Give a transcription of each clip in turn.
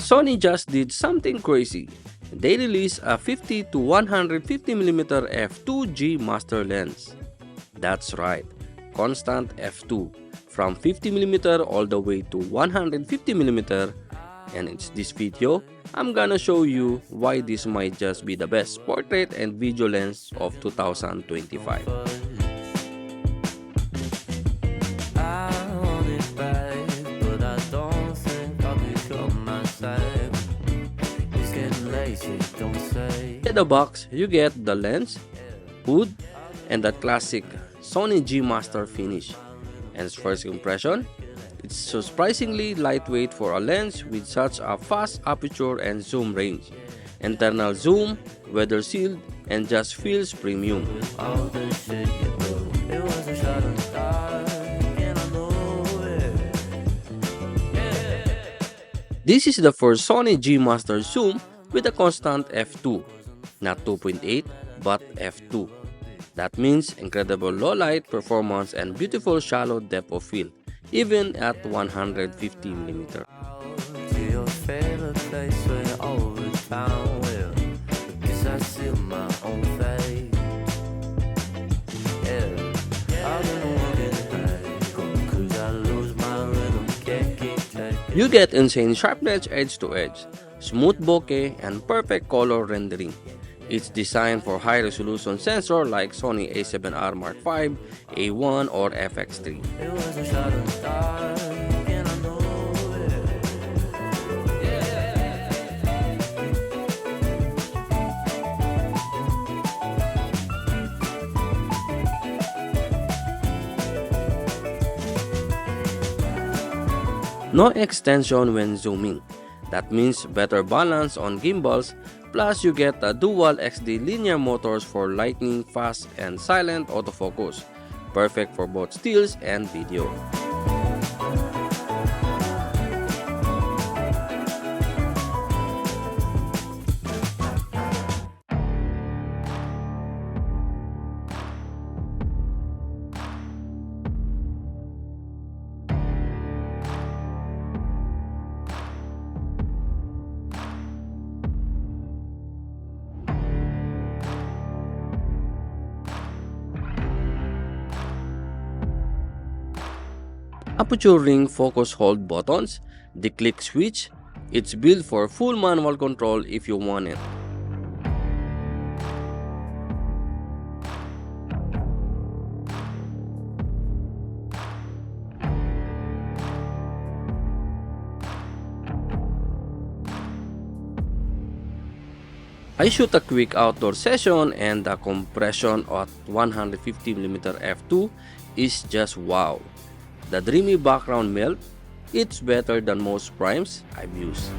Sony just did something crazy. They released a 50-150mm f2G master lens. That's right, constant f2, from 50mm all the way to 150mm. And in this video, I'm gonna show you why this might just be the best portrait and video lens of 2025. In the box, you get the lens, hood, and the classic SonyGMaster finish. And first impression, it's surprisingly lightweight for a lens with such a fast aperture and zoom range. Internal zoom, weather sealed, and just feels premium. This is the first SonyGMaster zoom with a constant f2, not 2.8 but f2. That means incredible low light performance and beautiful shallow depth of field, even at 150mm. You get insane sharpness edge to edge, smooth bokeh, and perfect color rendering. It's designed for high-resolution sensor like Sony A7R Mark V, A1, or FX3. No extension when zooming. That means better balance on gimbals, plus you get a dual XD linear motors for lightning, fast, and silent autofocus. Perfect for both stills and video. Aperture ring focus hold buttons, the click switch. It's built for full manual control if you want it. I shoot a quick outdoor session and the compression at 150mm f2 is just wow. The dreamy background melt, it's better than most primes I've used.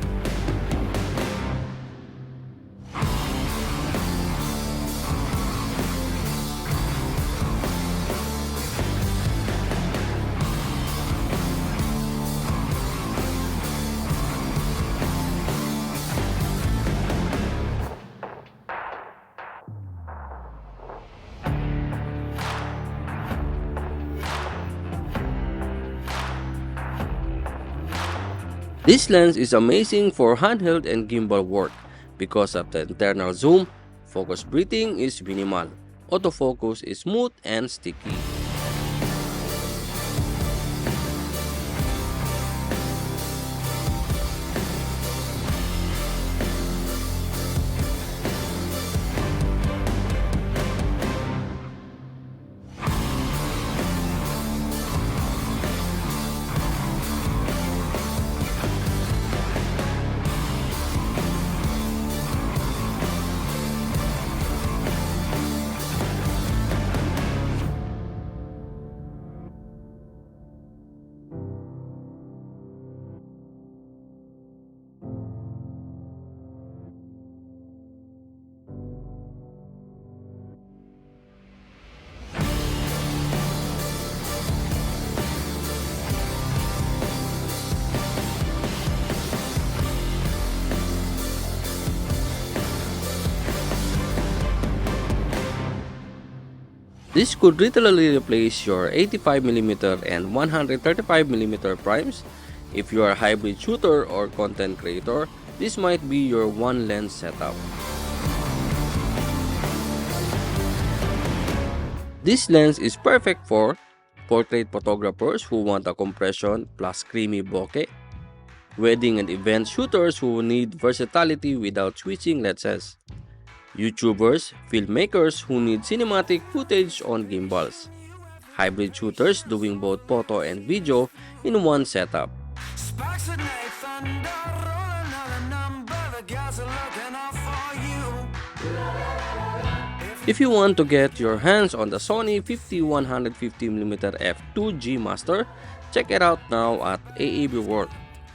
This lens is amazing for handheld and gimbal work because of the internal zoom, focus breathing is minimal, autofocus is smooth and sticky. This could literally replace your 85mm and 135mm primes If you are a hybrid shooter or content creator, this might be your one lens setup. This lens is perfect for portrait photographers who want a compression plus creamy bokeh, wedding and event shooters who need versatility without switching lenses, YouTubers, filmmakers who need cinematic footage on gimbals, hybrid shooters doing both photo and video in one setup. If you want to get your hands on the Sony 50-150mm f2.GMaster, check it out now at AABWORLD.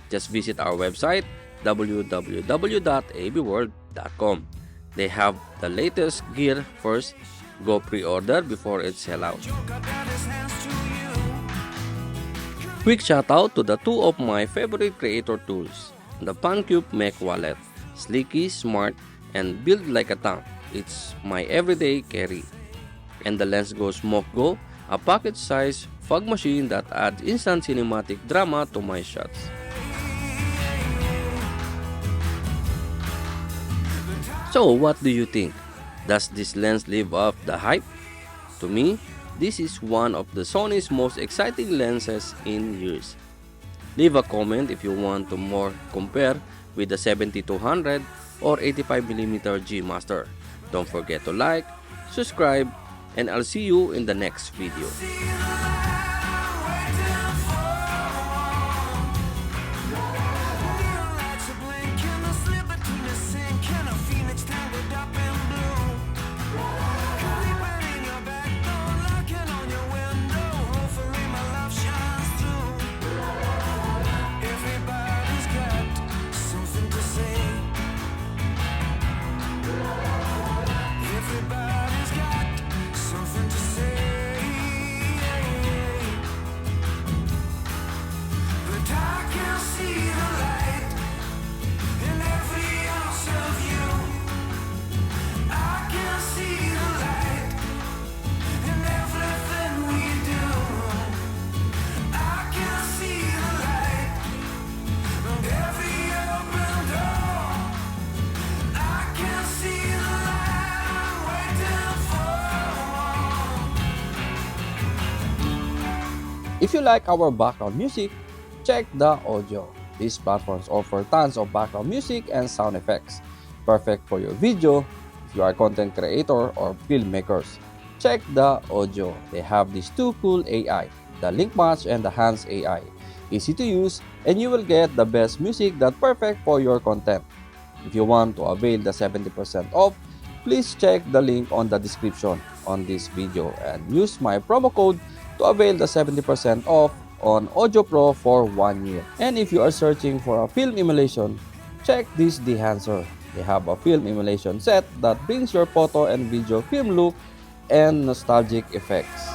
Just visit our website www.aabworld.com. They have the latest gear first. Go pre-order before it sells out. Quick shout out to the two of my favorite creator tools, the Puncube Mech Wallet, sleeky, smart, and built like a tank. It's my everyday carry. And the Lensgo Smoke Go, a pocket-sized fog machine that adds instant cinematic drama to my shots. So what do you think? Does this lens live up the hype? To me, this is one of the Sony's most exciting lenses in years. Leave a comment if you want to more compare with the 70-200 or 85mm G-Master. Don't forget to like, subscribe, and I'll see you in the next video. If you like our background music, check the audio. These platforms offer tons of background music and sound effects, perfect for your video if you are a content creator or filmmakers. Check the audio. They have these two cool AI, the Link Match and the Hands AI. Easy to use, and you will get the best music that's perfect for your content. If you want to avail the 70% off, please check the link on the description on this video and use my promo code to avail the 70% off on Audio Pro for 1 year. And if you are searching for a film emulation, check this Dehancer. They have a film emulation set that brings your photo and video film look and nostalgic effects.